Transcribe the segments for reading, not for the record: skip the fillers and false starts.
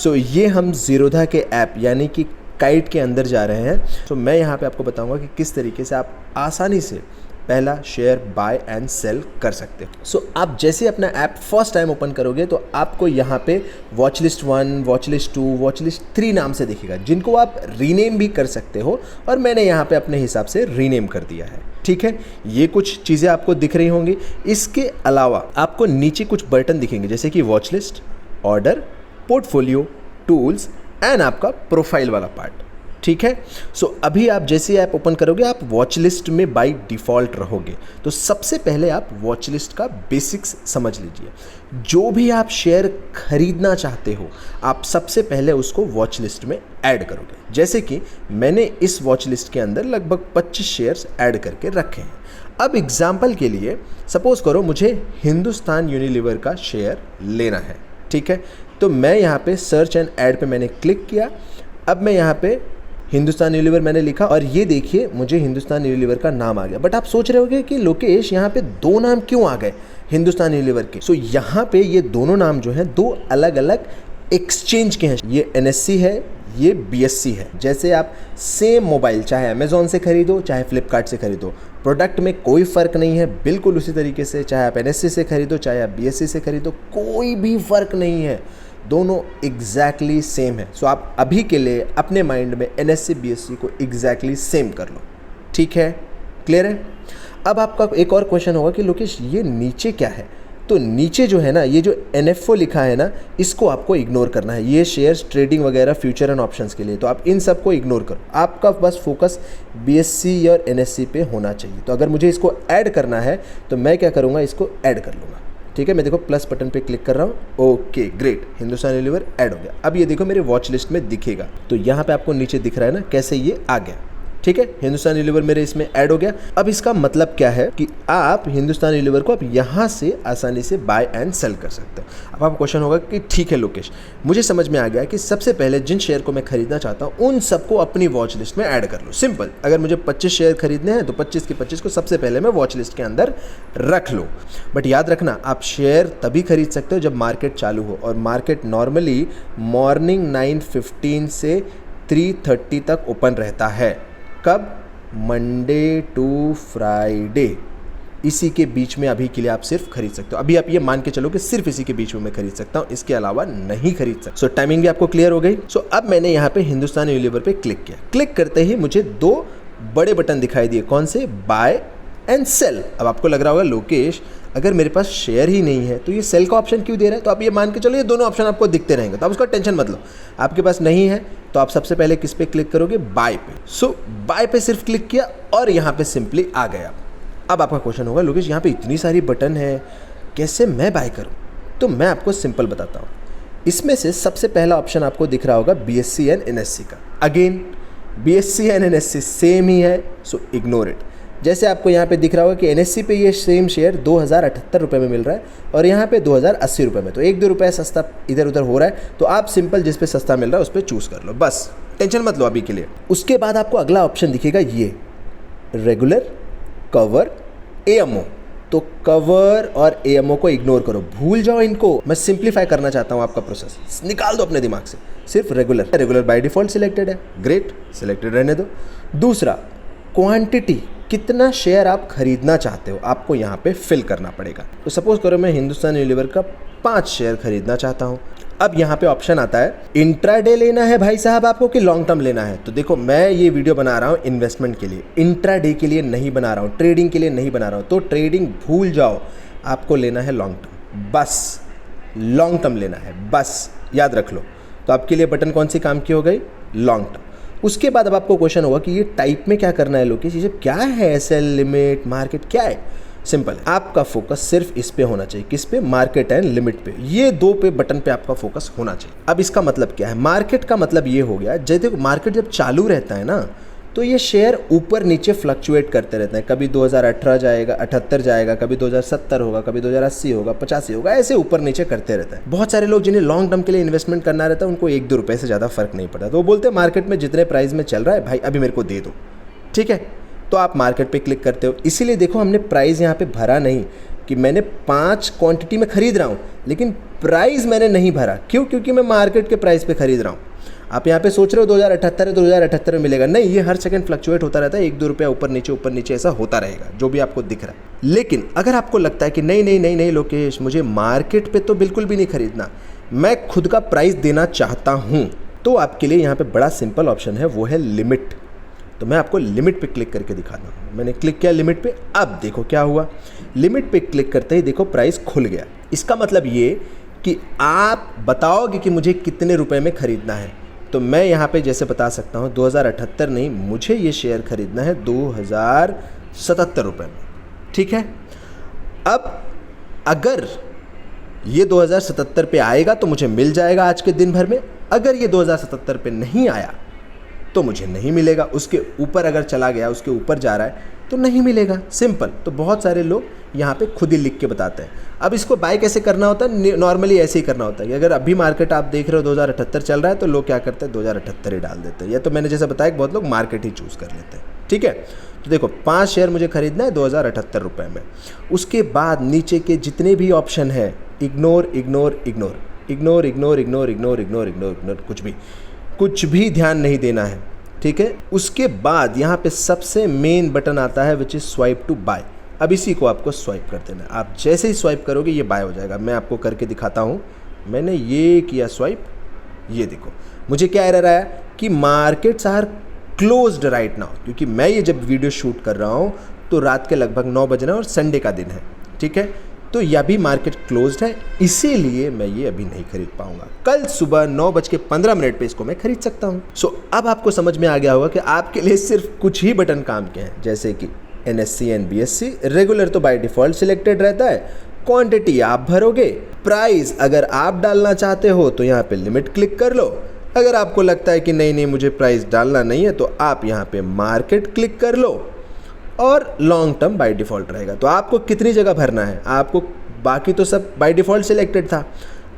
सो ये हम ज़ीरोधा के ऐप यानी कि काइट के अंदर जा रहे हैं। तो मैं यहाँ पे आपको बताऊंगा कि किस तरीके से आप आसानी से पहला शेयर बाय एंड सेल कर सकते हो। सो आप जैसे अपना ऐप फर्स्ट टाइम ओपन करोगे तो आपको यहाँ पे watch list 1, watch list 2, watch list 3 नाम से दिखेगा, जिनको आप रीनेम भी कर सकते हो और मैंने यहाँ पे अपने हिसाब से रीनेम कर दिया है। ठीक है, ये कुछ चीज़ें आपको दिख रही होंगी। इसके अलावा आपको नीचे कुछ बटन दिखेंगे जैसे कि watch list, order, portfolio, tools and आपका प्रोफाइल वाला पार्ट। ठीक है, सो अभी आप जैसे ऐप ओपन करोगे आप वॉच लिस्ट में बाय डिफ़ॉल्ट रहोगे। तो सबसे पहले आप वॉच लिस्ट का बेसिक्स समझ लीजिए। जो भी आप शेयर खरीदना चाहते हो आप सबसे पहले उसको वॉच लिस्ट में ऐड करोगे। जैसे कि मैंने इस वॉच लिस्ट के अंदर लगभग 25 शेयर्स ऐड करके रखे हैं। अब एग्जाम्पल के लिए सपोज करो मुझे हिंदुस्तान यूनिलीवर का शेयर लेना है। ठीक है, तो मैं यहाँ पे सर्च एंड ऐड पे मैंने क्लिक किया। अब मैं यहाँ पे हिंदुस्तान यूनिलीवर मैंने लिखा और ये देखिए मुझे हिंदुस्तान यूनिलीवर का नाम आ गया। बट आप सोच रहे होंगे कि लोकेश यहाँ पे 2 नाम क्यों आ गए हिंदुस्तान यूनिलीवर के। सो यहाँ पे ये दोनों नाम जो हैं 2 अलग अलग एक्सचेंज के हैं। ये NSE है, ये BSE है। जैसे आप सेम मोबाइल चाहे अमेज़ॉन से खरीदो चाहे फ्लिपकार्ट से खरीदो, प्रोडक्ट में कोई फ़र्क नहीं है। बिल्कुल उसी तरीके से चाहे आप NSE से खरीदो चाहे आप BSE से खरीदो, कोई भी फ़र्क नहीं है, दोनों एग्जैक्टली सेम है। सो आप अभी के लिए अपने माइंड में NSE BSE को एग्जैक्टली सेम कर लो। ठीक है, क्लियर है। अब आपका एक और क्वेश्चन होगा कि लोकेश ये नीचे क्या है। तो नीचे जो है ना, ये जो NFO लिखा है ना, इसको आपको इग्नोर करना है। ये शेयर्स ट्रेडिंग वगैरह फ्यूचर एंड ऑप्शंस के लिए, तो आप इन सब को इग्नोर करो। आपका बस फोकस BSE और NSE पे होना चाहिए। तो अगर मुझे इसको ऐड करना है तो मैं क्या करूँगा, इसको ऐड कर लूँगा। ठीक है, मैं देखो प्लस बटन पे क्लिक कर रहा हूँ। Okay great, Hindustan Unilever add हो गया। अब ये देखो मेरे वॉच लिस्ट में दिखेगा। तो यहाँ पे आपको नीचे दिख रहा है ना कैसे ये आ गया। ठीक है, हिंदुस्तान यूनिलीवर मेरे इसमें ऐड हो गया। अब इसका मतलब क्या है कि आप हिंदुस्तान यूनिलीवर को आप यहाँ से आसानी से बाय एंड सेल कर सकते हो। अब आपका क्वेश्चन होगा कि ठीक है लोकेश, मुझे समझ में आ गया कि सबसे पहले जिन शेयर को मैं खरीदना चाहता हूँ उन सबको अपनी वॉच लिस्ट में ऐड कर लो। सिंपल, अगर मुझे 25 शेयर खरीदने हैं तो 25 के 25 को सबसे पहले मैं वॉच लिस्ट के अंदर रख लो। बट याद रखना, आप शेयर तभी खरीद सकते हो जब मार्केट चालू हो, और मार्केट नॉर्मली मॉर्निंग 9:15 से 3:30 तक ओपन रहता है। कब? मंडे टू फ्राइडे, इसी के बीच में अभी के लिए आप सिर्फ खरीद सकते हो। अभी आप ये मान के चलो कि सिर्फ इसी के बीच में मैं खरीद सकता हूँ, इसके अलावा नहीं खरीद सकता। सो टाइमिंग भी आपको क्लियर हो गई। सो अब मैंने यहाँ पे हिंदुस्तान यूनिलीवर पे क्लिक किया। क्लिक करते ही मुझे 2 बड़े बटन दिखाई दिए। कौन से? Buy and sell. अब आपको लग रहा होगा लोकेश अगर मेरे पास शेयर ही नहीं है तो ये सेल का ऑप्शन क्यों दे रहा है। तो आप ये मान के चलो ये दोनों ऑप्शन आपको दिखते रहेंगे, तो आप उसका टेंशन मत लो। आपके पास नहीं है तो आप सबसे पहले किस पे क्लिक करोगे? बाय पे। सो बाय पे सिर्फ क्लिक किया और यहाँ पे सिंपली आ गया। अब आपका क्वेश्चन होगा लोकेश यहाँ पे इतनी सारी बटन है, कैसे मैं बाय करूँ? तो मैं आपको सिंपल बताता हूँ। इसमें से सबसे पहला ऑप्शन आपको दिख रहा होगा BSE एंड NSE का। Again BSE and NSE same ही है, सो इग्नोर इट। जैसे आपको यहाँ पे दिख रहा होगा कि NSE पे ये सेम शेयर 2078 रुपये में मिल रहा है और यहाँ पे 2080 रुपये में, तो 1-2 रुपये सस्ता इधर उधर हो रहा है। तो आप सिंपल जिस पे सस्ता मिल रहा है उस पर चूज़ कर लो, बस टेंशन मत लो अभी के लिए। उसके बाद आपको अगला ऑप्शन दिखेगा ये रेगुलर, कवर, AMO। तो कवर और AMO को इग्नोर करो, भूल जाओ इनको। मैं सिंप्लीफाई करना चाहता हूँ आपका प्रोसेस, निकाल दो अपने दिमाग से। सिर्फ रेगुलर बाय डिफ़ॉल्ट सिलेक्टेड है, ग्रेट, सिलेक्टेड रहने दो। दूसरा क्वांटिटी, कितना शेयर आप खरीदना चाहते हो आपको यहाँ पे फिल करना पड़ेगा। तो सपोज करो मैं हिंदुस्तान यूनिलीवर का 5 शेयर खरीदना चाहता हूँ। अब यहाँ पे ऑप्शन आता है इंट्राडे लेना है भाई साहब आपको कि लॉन्ग टर्म लेना है। तो देखो मैं ये वीडियो बना रहा हूँ इन्वेस्टमेंट के लिए, इंट्राडे के लिए नहीं बना रहा हूँ, ट्रेडिंग के लिए नहीं बना रहा हूँ। तो ट्रेडिंग भूल जाओ, आपको लेना है लॉन्ग टर्म, बस लॉन्ग टर्म लेना है, बस याद रख लो। तो आपके लिए बटन कौन सी काम की हो गई? Long term. उसके बाद अब आपको क्वेश्चन होगा कि ये टाइप में क्या करना है लोकेश, ये क्या है, SL, लिमिट, मार्केट क्या है? सिंपल, आपका फोकस सिर्फ इस पे होना चाहिए। किस पे? मार्केट एंड लिमिट पे। ये 2 पे बटन पे आपका फोकस होना चाहिए। अब इसका मतलब क्या है? मार्केट का मतलब ये हो गया, जैसे मार्केट जब चालू रहता है ना तो ये शेयर ऊपर नीचे फ्लक्चुएट करते रहते हैं। कभी 2018 जाएगा, 78 जाएगा, कभी 2070 होगा, कभी 2080 होगा, 85 होगा, ऐसे ऊपर नीचे करते रहता है। बहुत सारे लोग जिन्हें लॉन्ग टर्म के लिए इन्वेस्टमेंट करना रहता है उनको 1-2 रुपये से ज़्यादा फर्क नहीं पड़ता। तो वो बोलते हैं मार्केट में जितने प्राइस में चल रहा है भाई अभी मेरे को दे दो। ठीक है, तो आप मार्केट पे क्लिक करते हो। इसीलिए देखो हमने प्राइस यहाँ पे भरा नहीं, कि मैंने 5 क्वांटिटी में ख़रीद रहा हूँ, लेकिन प्राइस मैंने नहीं भरा। क्यों? क्योंकि मैं मार्केट के प्राइस पे ख़रीद रहा हूँ। आप यहाँ पे सोच रहे हो 2078 है, 2078 में मिलेगा, नहीं, ये हर सेकंड फ्लक्चुएट होता रहता है, 1-2 रुपया ऊपर नीचे ऐसा होता रहेगा, जो भी आपको दिख रहा है। लेकिन अगर आपको लगता है कि नहीं लोकेश, मुझे मार्केट पे तो बिल्कुल भी नहीं खरीदना, मैं खुद का प्राइस देना चाहता हूँ, तो आपके लिए यहाँ पे बड़ा सिंपल ऑप्शन है, वो है लिमिट। तो मैं आपको लिमिट पे क्लिक करके दिखाता हूँ। मैंने क्लिक किया लिमिट पे, अब देखो क्या हुआ। लिमिट पे क्लिक करते ही देखो प्राइस खुल गया। इसका मतलब ये कि आप बताओगे कि मुझे कितने रुपए में ख़रीदना है। तो मैं यहाँ पे जैसे बता सकता हूँ 2078 नहीं, मुझे ये शेयर ख़रीदना है 2077 रुपये में। ठीक है, अब अगर ये 2077 पे आएगा तो मुझे मिल जाएगा आज के दिन भर में। अगर ये 2077 पे नहीं आया तो मुझे नहीं मिलेगा। उसके ऊपर अगर चला गया, उसके ऊपर जा रहा है तो नहीं मिलेगा। सिंपल। तो बहुत सारे लोग यहाँ पे खुद ही लिख के बताते हैं। अब इसको बाय कैसे करना होता है? नॉर्मली ऐसे ही करना होता है कि अगर अभी मार्केट आप देख रहे हो 2078 चल रहा है तो लोग क्या करते हैं 2078 ही डाल देते हैं, या तो मैंने जैसा बताया बहुत लोग मार्केट ही चूज़ कर लेते हैं। ठीक है, तो देखो 5 शेयर मुझे खरीदना है 2078 रुपये में। उसके बाद नीचे के जितने भी ऑप्शन है इग्नोर, कुछ भी ध्यान नहीं देना है। ठीक है, उसके बाद यहाँ पे सबसे मेन बटन आता है which is swipe to buy. अब इसी को आपको स्वाइप कर देना है। आप जैसे ही स्वाइप करोगे ये बाय हो जाएगा। मैं आपको करके दिखाता हूँ। मैंने ये किया स्वाइप, ये देखो मुझे क्या एरर आया कि markets are closed right now, क्योंकि मैं ये जब वीडियो शूट कर रहा हूँ तो रात के लगभग 9 बज रहे हैं और संडे का दिन है। ठीक है, तो यह भी मार्केट क्लोज्ड है, इसीलिए मैं ये अभी नहीं खरीद पाऊंगा। कल सुबह 9:15 पे इसको मैं खरीद सकता हूँ। सो अब आपको समझ में आ गया होगा कि आपके लिए सिर्फ कुछ ही बटन काम के हैं, जैसे कि NSE एंड BSE। रेगुलर तो बाय डिफ़ॉल्ट सिलेक्टेड रहता है, क्वांटिटी आप भरोगे, प्राइस अगर आप डालना चाहते हो तो यहाँ पे लिमिट क्लिक कर लो। अगर आपको लगता है कि नहीं मुझे प्राइस डालना नहीं है तो आप यहाँ पे मार्केट क्लिक कर लो, और लॉन्ग टर्म बाय डिफ़ॉल्ट रहेगा। तो आपको कितनी जगह भरना है, आपको बाकी तो सब बाय डिफ़ॉल्ट सिलेक्टेड था,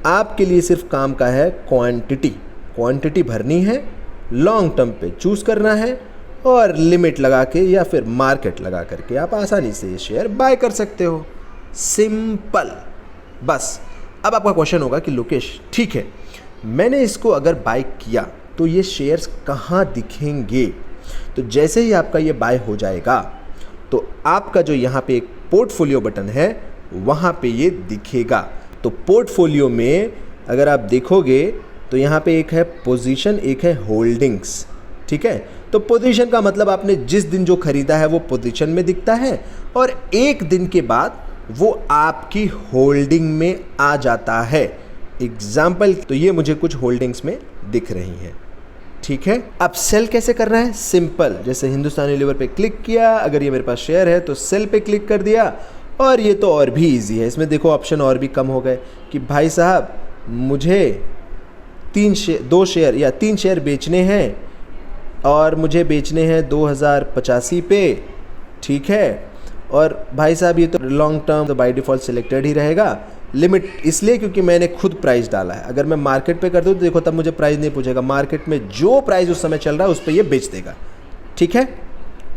आपके लिए सिर्फ काम का है क्वांटिटी भरनी है, लॉन्ग टर्म पे चूज़ करना है, और लिमिट लगा के या फिर मार्केट लगा करके आप आसानी से ये शेयर बाय कर सकते हो। सिंपल। बस अब आपका क्वेश्चन होगा कि लोकेश ठीक है, मैंने इसको अगर बाय किया तो ये शेयर्स कहाँ दिखेंगे? तो जैसे ही आपका ये बाय हो जाएगा तो आपका जो यहाँ पे एक पोर्टफोलियो बटन है वहाँ पे ये दिखेगा। तो पोर्टफोलियो में अगर आप देखोगे तो यहाँ पे एक है पोजीशन, एक है होल्डिंग्स। ठीक है, तो पोजीशन का मतलब आपने जिस दिन जो खरीदा है वो पोजीशन में दिखता है, और एक दिन के बाद वो आपकी होल्डिंग में आ जाता है। एग्जाम्पल, तो ये मुझे कुछ होल्डिंग्स में दिख रही हैं। ठीक है, अब सेल कैसे करना है? सिंपल, जैसे हिंदुस्तान यूनिलीवर पे क्लिक किया, अगर ये मेरे पास शेयर है तो सेल पे क्लिक कर दिया, और ये तो और भी इजी है। इसमें देखो ऑप्शन और भी कम हो गए कि भाई साहब मुझे 2 शेयर या 3 शेयर बेचने हैं, और मुझे बेचने हैं 2085 पे। ठीक है, और भाई साहब ये तो लॉन्ग टर्म तो बाय डिफ़ॉल्ट सिलेक्टेड ही रहेगा। लिमिट इसलिए क्योंकि मैंने खुद प्राइस डाला है। अगर मैं मार्केट पे कर दूँ तो देखो तब मुझे प्राइस नहीं पूछेगा, मार्केट में जो प्राइस उस समय चल रहा है उस पर ये बेच देगा। ठीक है,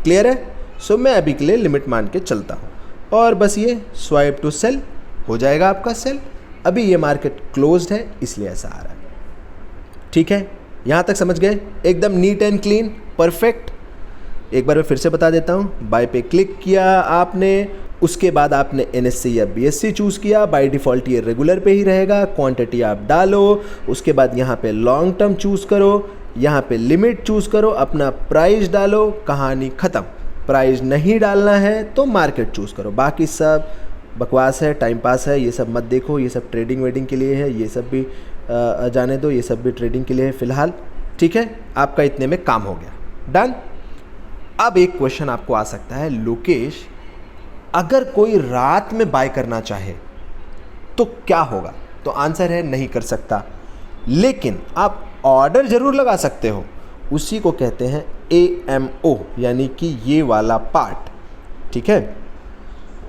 क्लियर है? सो मैं अभी के लिए लिमिट मान के चलता हूँ, और बस ये स्वाइप टू सेल हो जाएगा आपका सेल। अभी ये मार्केट क्लोज्ड है इसलिए ऐसा आ रहा है। ठीक है, यहाँ तक समझ गए? एकदम नीट एंड क्लीन, परफेक्ट। एक बार मैं फिर से बता देता हूँ। बाय पे क्लिक किया आपने, उसके बाद आपने NSE या BSE चूज़ किया, बाय डिफ़ॉल्ट ये रेगुलर पे ही रहेगा, क्वांटिटी आप डालो, उसके बाद यहाँ पे लॉन्ग टर्म चूज़ करो, यहाँ पे लिमिट चूज़ करो, अपना प्राइस डालो, कहानी ख़त्म। प्राइस नहीं डालना है तो मार्केट चूज़ करो, बाकी सब बकवास है, टाइम पास है, ये सब मत देखो, ये सब ट्रेडिंग वेडिंग के लिए है, ये सब भी जाने दो, ये सब भी ट्रेडिंग के लिए है फ़िलहाल। ठीक है, आपका इतने में काम हो गया, डन। अब एक क्वेश्चन आपको आ सकता है, लोकेश अगर कोई रात में बाय करना चाहे तो क्या होगा? तो आंसर है नहीं कर सकता, लेकिन आप ऑर्डर ज़रूर लगा सकते हो। उसी को कहते हैं AMO, यानी कि ये वाला पार्ट। ठीक है,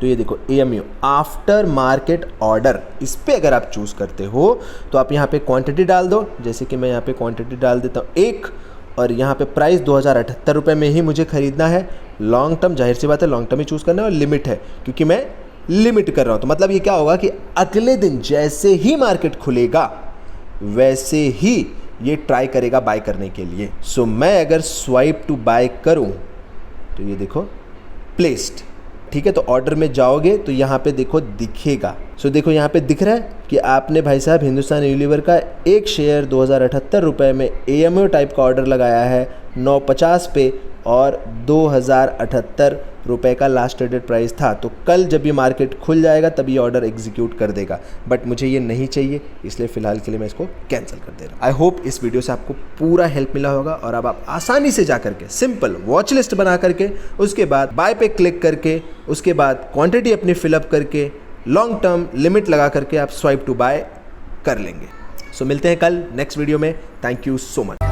तो ये देखो AMO, आफ्टर मार्केट ऑर्डर। इस पे अगर आप चूज़ करते हो तो आप यहाँ पे क्वांटिटी डाल दो, जैसे कि मैं यहाँ पे क्वांटिटी डाल देता हूँ 1, और यहाँ पे प्राइस 2078 रुपये में ही मुझे ख़रीदना है। लॉन्ग टर्म, जाहिर सी बात है लॉन्ग टर्म ही चूज़ करना है, और लिमिट है क्योंकि मैं लिमिट कर रहा हूँ। तो मतलब ये क्या होगा कि अगले दिन जैसे ही मार्केट खुलेगा वैसे ही ये ट्राई करेगा बाय करने के लिए। सो मैं अगर स्वाइप टू बाय करूँ तो ये देखो प्लेस्ड, ठीक है। तो ऑर्डर में जाओगे तो यहाँ पे देखो दिखेगा। सो देखो यहाँ पे दिख रहा है कि आपने भाई साहब हिंदुस्तान यूनिलीवर का एक शेयर 2078 रुपये में AMO टाइप का ऑर्डर लगाया है 950 पे, और 2078 रुपये का लास्ट ट्रेडेड प्राइस था। तो कल जब ये मार्केट खुल जाएगा तब ये ऑर्डर एग्जीक्यूट कर देगा, बट मुझे ये नहीं चाहिए, इसलिए फ़िलहाल के लिए मैं इसको कैंसिल कर दे रहा हूँ। आई होप इस वीडियो से आपको पूरा हेल्प मिला होगा, और अब आप आसानी से जा करके सिंपल वॉच लिस्ट बना करके उसके बाद बाय पे क्लिक करके उसके बाद क्वांटिटी अपनी फिलअप करके लॉन्ग टर्म लिमिट लगा करके आप स्वाइप टू बाय कर लेंगे। सो मिलते हैं कल नेक्स्ट वीडियो में। Thank you so much.